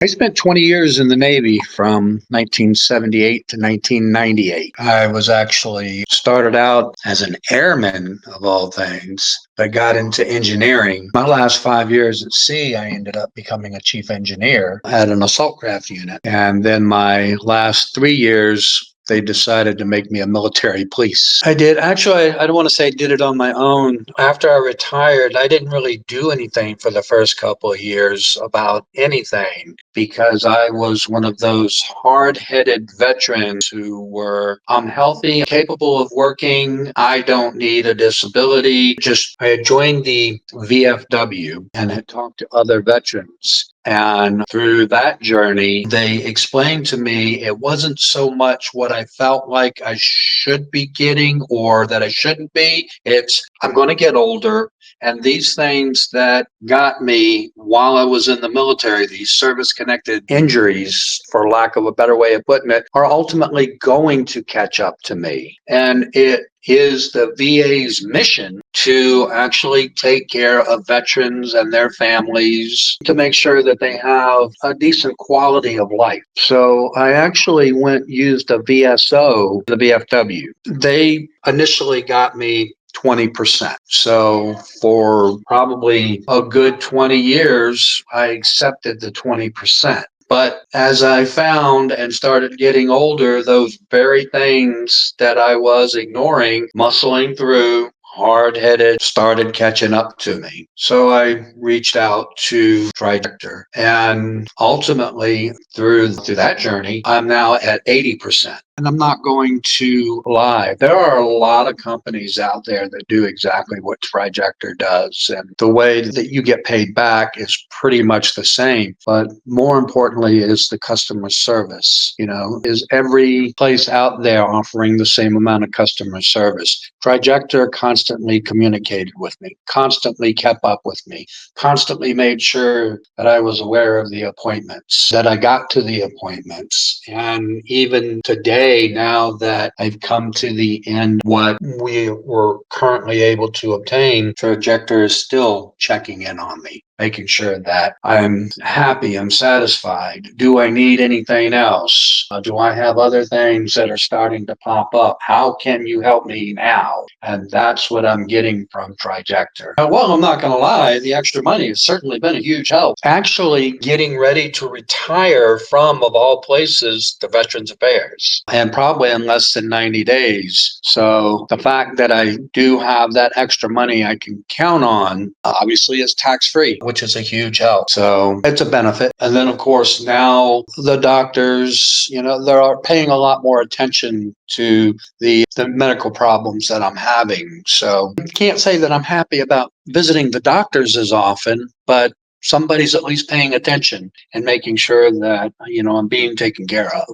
I spent 20 years in the Navy from 1978 to 1998. I was actually started out as an airman, of all things, but got into engineering. My last 5 years at sea, I ended up becoming a chief engineer at an assault craft unit. And then my last 3 years, they decided to make me a military police. I did. Actually, I don't want to say I did it on my own. After I retired, I didn't really do anything for the first couple of years about anything because I was one of those hard-headed veterans who were unhealthy, capable of working. I don't need a disability. I had joined the VFW and had talked to other veterans. And through that journey, they explained to me it wasn't so much what I felt like I should be getting or that I shouldn't be. It's I'm going to get older. And these things that got me while I was in the military, these service-connected injuries, for lack of a better way of putting it, are ultimately going to catch up to me. And it is the VA's mission to actually take care of veterans and their families to make sure that they have a decent quality of life. So I actually used a VSO, the VFW. They initially got me 20%. So for probably a good 20 years, I accepted the 20%. But as I found and started getting older, those very things that I was ignoring, muscling through, hard-headed, started catching up to me. So I reached out to Trajector, and ultimately through that journey, I'm now at 80%. And I'm not going to lie. There are a lot of companies out there that do exactly what Trajector does. And the way that you get paid back is pretty much the same. But more importantly is the customer service. Is every place out there offering the same amount of customer service? Trajector constantly communicated with me, constantly kept up with me, constantly made sure that I was aware of the appointments, that I got to the appointments. And even today, now that I've come to the end, what we were currently able to obtain, Trajector is still checking in on me, making sure that I'm happy, I'm satisfied. Do I need anything else? Do I have other things that are starting to pop up? How can you help me now? And that's what I'm getting from Trajector. Well, I'm not going to lie, the extra money has certainly been a huge help. Actually getting ready to retire from, of all places, the Veterans Affairs, and probably in less than 90 days. So the fact that I do have that extra money I can count on, obviously is tax-free, which is a huge help. So it's a benefit. And then, of course, now the doctors, they're paying a lot more attention to the medical problems that I'm having. So I can't say that I'm happy about visiting the doctors as often, but somebody's at least paying attention and making sure that, I'm being taken care of.